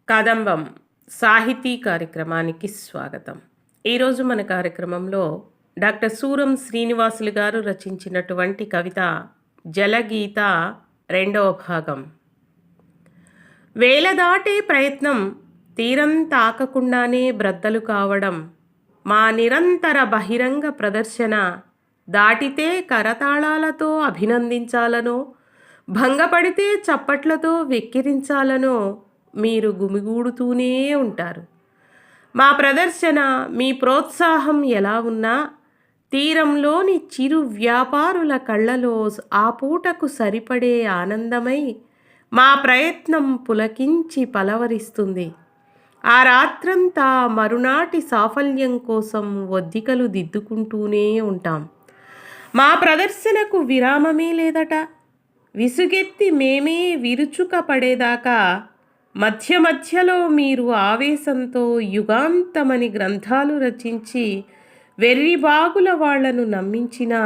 కదంబం సాహితీ కార్యక్రమానికి స్వాగతం. ఈరోజు మన కార్యక్రమంలో డాక్టర్ సూరం శ్రీనివాసులు గారు రచించినటువంటి కవిత జలగీత రెండవ భాగం. వేల దాటే ప్రయత్నం తీరం తాకకుండానే బ్రద్దలు కావడం, మా నిరంతర బహిరంగ ప్రదర్శన దాటితే కరతాళాలతో అభినందించాలనో, భంగపడితే చప్పట్లతో వెక్కిరించాలనో మీరు గుమిగూడుతూనే ఉంటారు. మా ప్రదర్శన, మీ ప్రోత్సాహం ఎలా ఉన్నా తీరంలోని చిరు వ్యాపారుల కళ్ళలో ఆ పూటకు సరిపడే ఆనందమై మా ప్రయత్నం పులకించి పలవరిస్తుంది. ఆ రాత్రంతా మరునాటి సాఫల్యం కోసం ఒద్దికలు దిద్దుకుంటూనే ఉంటాం. మా ప్రదర్శనకు విరామమే లేదట. విసుగెత్తి మేమే విరుచుక పడేదాకా మధ్య మధ్యలో మీరు ఆవేశంతో యుగాంతమని గ్రంథాలు రచించి వెర్రిబాగుల వాళ్లను నమ్మించినా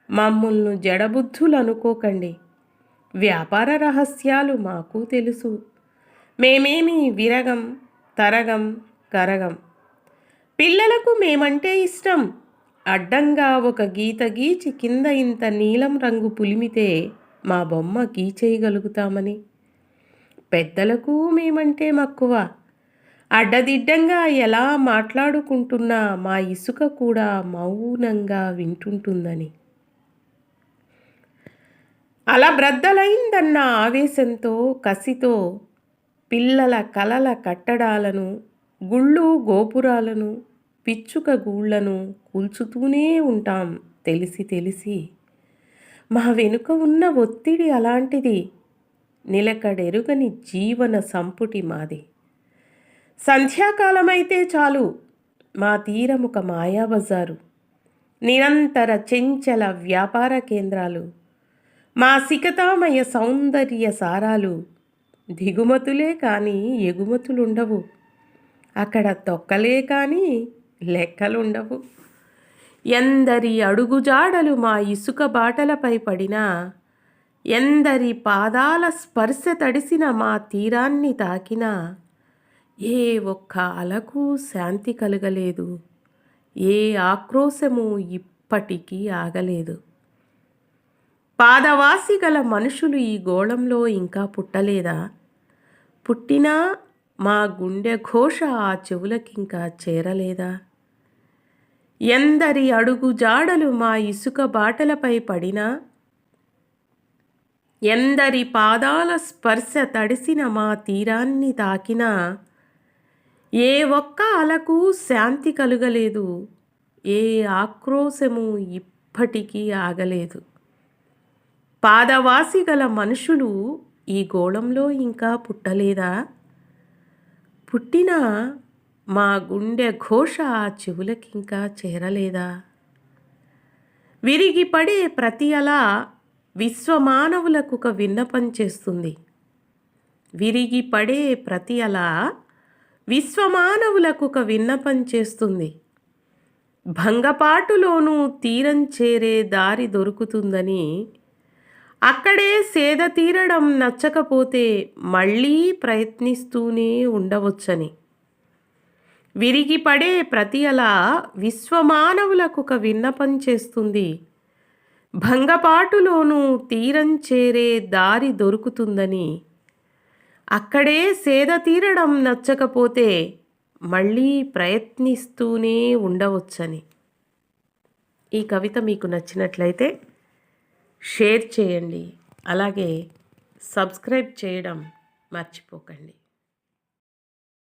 మమ్ములను జడబుద్ధులు అనుకోకండి. వ్యాపార రహస్యాలు మాకు తెలుసు. మేమేమి విరగం, తరగం, కరగం. పిల్లలకు మేమంటే ఇష్టం. అడ్డంగా ఒక గీత గీచి కింద ఇంత నీలం రంగు పులిమితే మా బొమ్మ గీచేయగలుగుతామని. పెద్దలకు మేమంటే మక్కువ. అడ్డదిడ్డంగా ఎలా మాట్లాడుకుంటున్నా మా ఇసుక కూడా మౌనంగా వింటుంటుందని. అలా బ్రద్దలైందన్న ఆవేశంతో, కసితో పిల్లల కలల కట్టడాలను, గుళ్ళు గోపురాలను, పిచ్చుక గూళ్లను కూల్చుతూనే ఉంటాం తెలిసి తెలిసి. మా వెనుక ఉన్న ఒత్తిడి అలాంటిది. నిలకడెరుగని జీవన సంపుటి మాది. సంధ్యాకాలమైతే చాలు మా తీరముక మాయాబజారు, నిరంతర చెంచల వ్యాపార కేంద్రాలు. మా సికతామయ సౌందర్య సారాలు. దిగుమతులే కానీ ఎగుమతులుండవు. అక్కడ తొక్కలే కానీ లెక్కలుండవు. ఎందరి అడుగుజాడలు మా ఇసుక బాటలపై పడినా, ఎందరి పాదాల స్పర్శ తడిసిన మా తీరాన్ని తాకినా ఏ ఒక్క అలకు శాంతి కలగలేదు. ఏ ఆక్రోశము ఇప్పటికీ ఆగలేదు. పాదవాసి గల మనుషులు ఈ గోళంలో ఇంకా పుట్టలేదా? పుట్టినా మా గుండె ఘోష ఆ చెవులకింకా చేరలేదా? ఎందరి అడుగు జాడలు మా ఇసుక బాటలపై పడినా, ఎందరి పాదాల స్పర్శ తడిసిన మా తీరాన్ని తాకినా ఏ ఒక్క అలకు శాంతి కలుగలేదు. ఏ ఆక్రోశము ఇప్పటికీ ఆగలేదు. పాదవాసి గల మనుషులు ఈ గోళంలో ఇంకా పుట్టలేదా? పుట్టినా మా గుండె ఘోష ఆ చెవులకింకా చేరలేదా? విరిగిపడే ప్రతి అలా విశ్వమానవులకు ఒక విన్నపం చేస్తుంది. విరిగిపడే ప్రతి అలా విశ్వమానవులకు ఒక విన్నపం చేస్తుంది. భంగపాటులోనూ తీరం చేరే దారి దొరుకుతుందని, అక్కడే సేద తీరడం నచ్చకపోతే మళ్ళీ ప్రయత్నిస్తూనే ఉండవచ్చని. విరిగిపడే ప్రతి అలా విశ్వమానవులకు ఒక విన్నపం చేస్తుంది. భంగపాటులోనూ తీరం చేరే దారి దొరుకుతుందని, అక్కడే సేద తీరడం నచ్చకపోతే మళ్ళీ ప్రయత్నిస్తూనే ఉండవచ్చని. ఈ కవిత మీకు నచ్చినట్లయితే షేర్ చేయండి. అలాగే సబ్స్క్రైబ్ చేయడం మర్చిపోకండి.